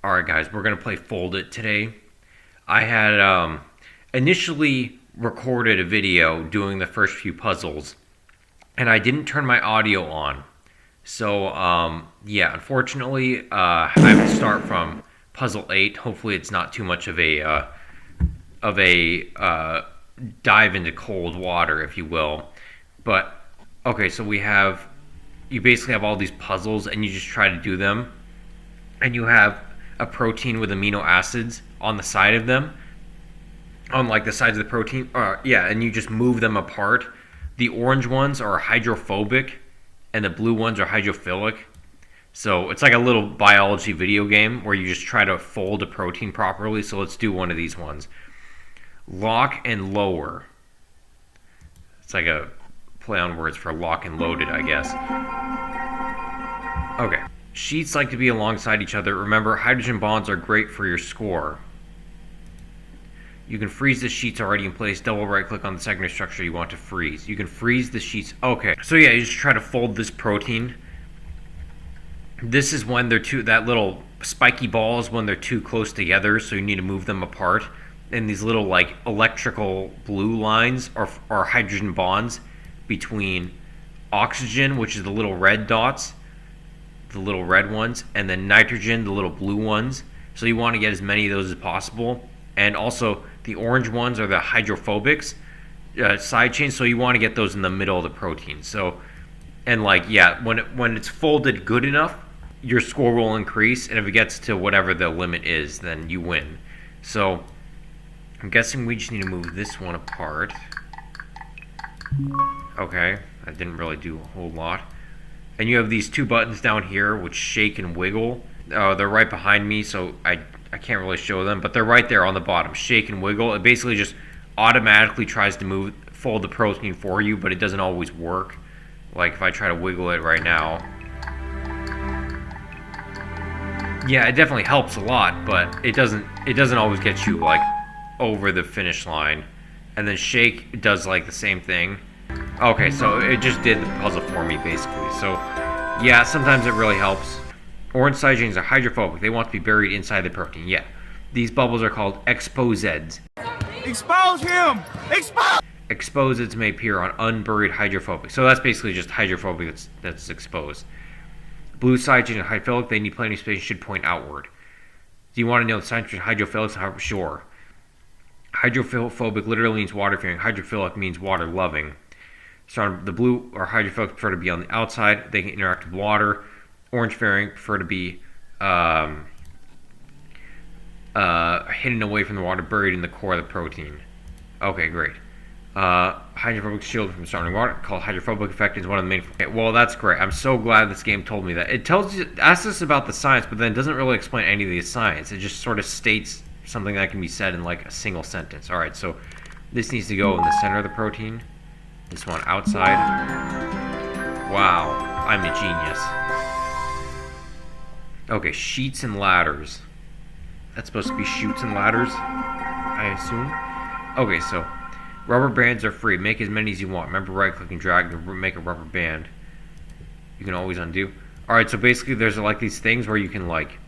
Alright guys, we're going to play Fold It today. I had initially recorded a video doing the first few puzzles, and I didn't turn my audio on. So, yeah, unfortunately, I have to start from puzzle 8. Hopefully it's not too much of a dive into cold water, if you will. But, okay, so you basically have all these puzzles, and you just try to do them. And you have a protein with amino acids on the side of them, on like the sides of the protein. Yeah, and you just move them apart. The orange ones are hydrophobic, and the blue ones are hydrophilic. So it's like a little biology video game where you just try to fold a protein properly. So let's do one of these ones. Lock and lower. It's like a play on words for lock and loaded, I guess. Okay. Sheets like to be alongside each other. Remember, hydrogen bonds are great for your score. You can freeze the sheets already in place. Double right click on the secondary structure you want to freeze. You can freeze the sheets. Okay, so yeah, you just try to fold this protein. This is when they're that little spiky ball is when they're too close together, so you need to move them apart. And these little like electrical blue lines are hydrogen bonds between oxygen, which is the little red dots, the little red ones, and then nitrogen, the little blue ones. So you want to get as many of those as possible. And also the orange ones are the hydrophobics side chains, so you want to get those in the middle of the protein. So, and like, yeah, when it's folded good enough, your score will increase, and if it gets to whatever the limit is, then you win. So I'm guessing we just need to move this one apart. Okay, that didn't really do a whole lot. And you have these two buttons down here which shake and wiggle. They're right behind me, so I can't really show them, but they're right there on the bottom. Shake and wiggle. It basically just automatically tries to fold the protein for you, but it doesn't always work. Like if I try to wiggle it right now. Yeah, it definitely helps a lot, but it doesn't always get you like over the finish line. And then shake does like the same thing. Okay, so it just did the puzzle for me, basically. So, yeah, sometimes it really helps. Orange side chains are hydrophobic. They want to be buried inside the protein. Yeah. These bubbles are called exposeds. Expose him! Expose! Exposeds may appear on unburied hydrophobic. So that's basically just hydrophobic that's exposed. Blue side chains are hydrophilic. They need plenty of space and should point outward. Do you want to know the science between hydrophilics? Sure. Hydrophobic literally means water-fearing. Hydrophilic means water-loving. So the blue or hydrophilic prefer to be on the outside. They can interact with water. Orange fairing prefer to be hidden away from the water, buried in the core of the protein. Okay, great. Hydrophobic shield from starting water, called hydrophobic effect, is one of the main. Okay, well, that's great. I'm so glad this game told me that. It asks us about the science, but then doesn't really explain any of the science. It just sort of states something that can be said in like a single sentence. All right, so this needs to go in the center of the protein. This one outside. Wow, I'm a genius. Okay, sheets and ladders. That's supposed to be chutes and ladders, I assume. Okay, so rubber bands are free. Make as many as you want. Remember, right-click and drag to make a rubber band. You can always undo. Alright, so basically there's like these things where you can like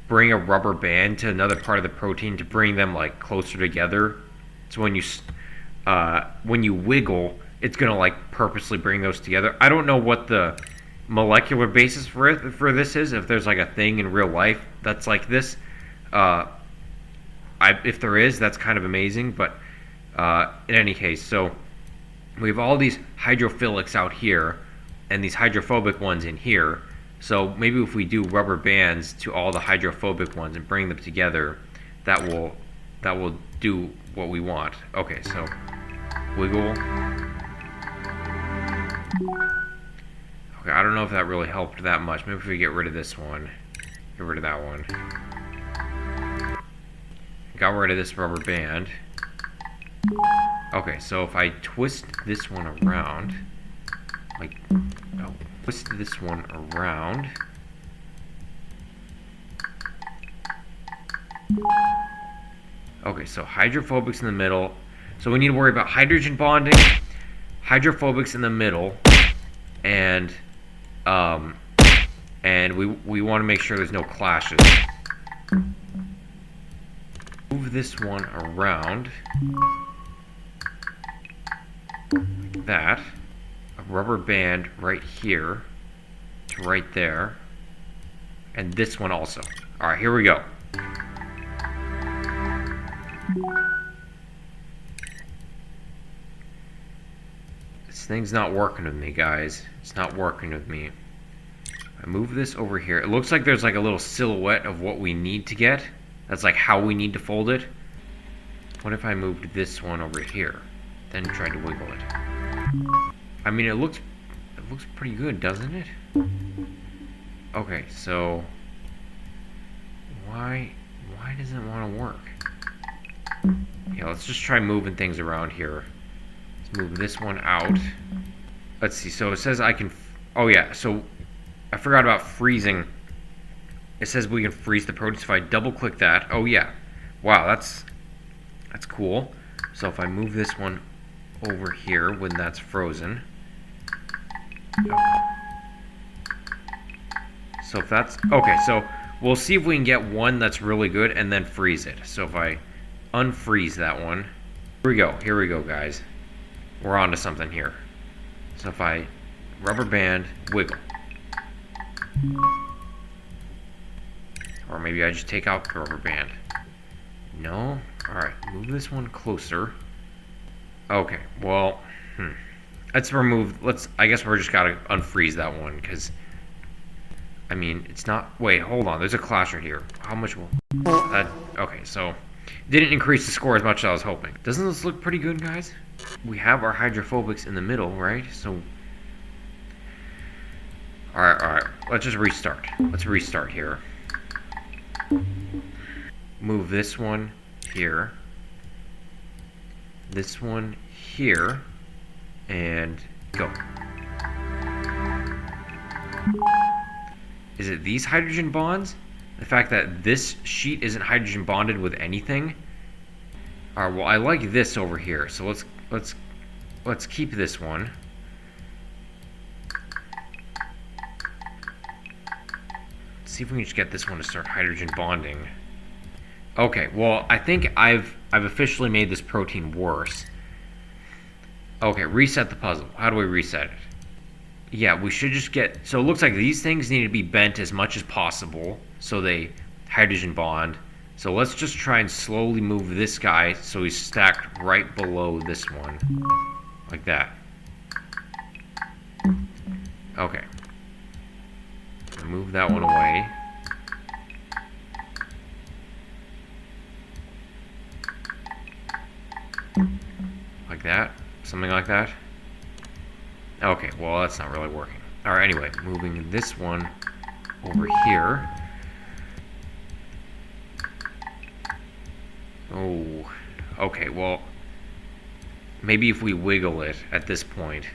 bring a rubber band to another part of the protein to bring them like closer together. So when you wiggle, it's gonna like purposely bring those together. I don't know what the molecular basis for this is. If there's like a thing in real life that's like this, if there is, that's kind of amazing. But in any case, so we have all these hydrophilics out here, and these hydrophobic ones in here. So maybe if we do rubber bands to all the hydrophobic ones and bring them together, that will do what we want. Okay, so wiggle. Okay, I don't know if that really helped that much. Maybe if we get rid of this one, get rid of that one. Got rid of this rubber band. Okay, so if I twist this one around, twist this one around. Okay, so hydrophobics in the middle. So we need to worry about hydrogen bonding, hydrophobics in the middle, and we want to make sure there's no clashes. move this one around. Like that. A rubber band right here to right there. And this one also. Alright, here we go. This thing's not working with me, guys. It's not working with me. I move this over here. It looks like there's like a little silhouette of what we need to get. That's like how we need to fold it. What if I moved this one over here, then tried to wiggle it? I mean, it looks pretty good, doesn't it? Okay, so why doesn't it want to work? Yeah, let's just try moving things around here. Let's move this one out. Let's see. So it says I can. Oh yeah. So I forgot about freezing. It says we can freeze the produce if I double click that. Oh yeah. Wow, that's cool. So if I move this one over here when that's frozen. So if that's okay, so we'll see if we can get one that's really good and then freeze it. So if I unfreeze that one. Here we go, guys. We're on to something here. So if I rubber band, wiggle. Or maybe I just take out the rubber band. No? Alright, move this one closer. Okay, well, let's remove, I guess we're just gotta unfreeze that one, because, I mean, it's not, wait, hold on, there's a clasher here. How much will, okay, so, didn't increase the score as much as I was hoping. Doesn't this look pretty good, guys? We have our hydrophobics in the middle, right? So, alright, let's just restart. Let's restart here. Move this one here. This one here. And go. Is it these hydrogen bonds? The fact that this sheet isn't hydrogen bonded with anything? Alright, well I like this over here. So let's keep this one. Let's see if we can just get this one to start hydrogen bonding. Okay, well I think I've officially made this protein worse. Okay, reset the puzzle. How do we reset it? Yeah, we should just get... So it looks like these things need to be bent as much as possible so they hydrogen bond. So let's just try and slowly move this guy so he's stacked right below this one. Like that. Okay. Move that one away. Like that. Something like that. Okay, well that's not really working. Alright, anyway, moving this one over here. Oh, okay, well, maybe if we wiggle it at this point,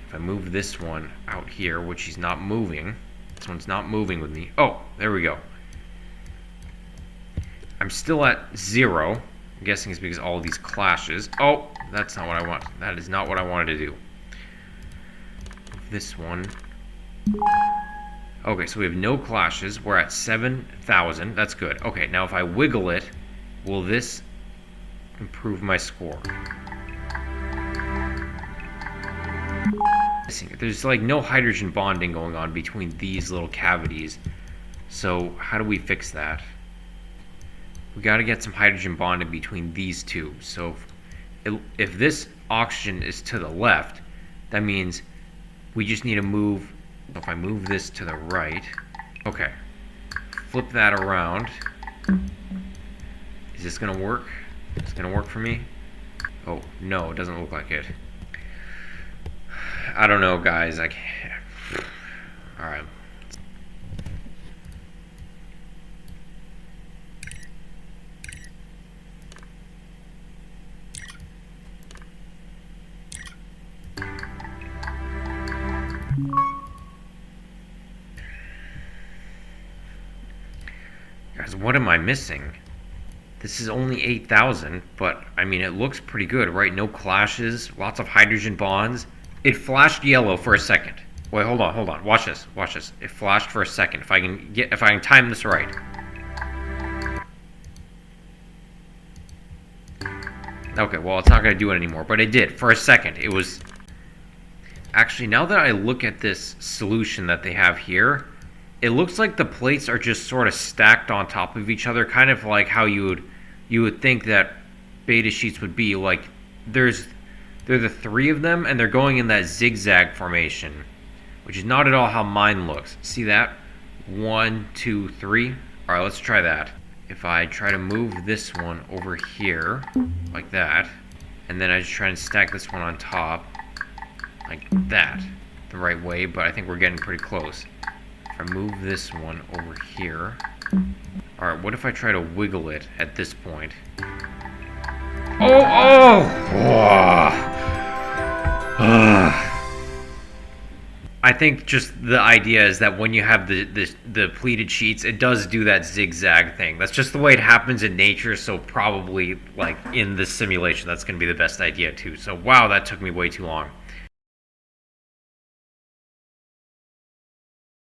if I move this one out here, which he's not moving, this one's not moving with me. Oh, there we go. I'm still at 0. I'm guessing it's because all of these clashes. Oh, that's not what I want. That is not what I wanted to do. This one. Okay, so we have no clashes. We're at 7,000. That's good. Okay, now if I wiggle it, will this improve my score? There's like no hydrogen bonding going on between these little cavities. So how do we fix that? We got to get some hydrogen bonding between these two. So if this oxygen is to the left, that means we just need to move. If I move this to the right, okay, flip that around. Is this gonna work? Is this gonna work for me? Oh no, it doesn't look like it. I don't know, guys. I can't. All right. Guys, what am I missing? This is only 8,000, but I mean, it looks pretty good, right? No clashes, lots of hydrogen bonds. It flashed yellow for a second. Wait, hold on. Watch this. It flashed for a second. If I can time this right. Okay, well, it's not going to do it anymore, but it did. For a second, it was... Actually, now that I look at this solution that they have here, it looks like the plates are just sort of stacked on top of each other, kind of like how you would think that beta sheets would be. Like, they're the three of them, and they're going in that zigzag formation, which is not at all how mine looks. See that? 1, 2, 3. All right, let's try that. If I try to move this one over here, like that, and then I just try and stack this one on top, like that, the right way, but I think we're getting pretty close. If I move this one over here... Alright, what if I try to wiggle it at this point? I think just the idea is that when you have the pleated sheets, it does do that zigzag thing. That's just the way it happens in nature, so probably, like, in this simulation, that's going to be the best idea, too. So, wow, that took me way too long.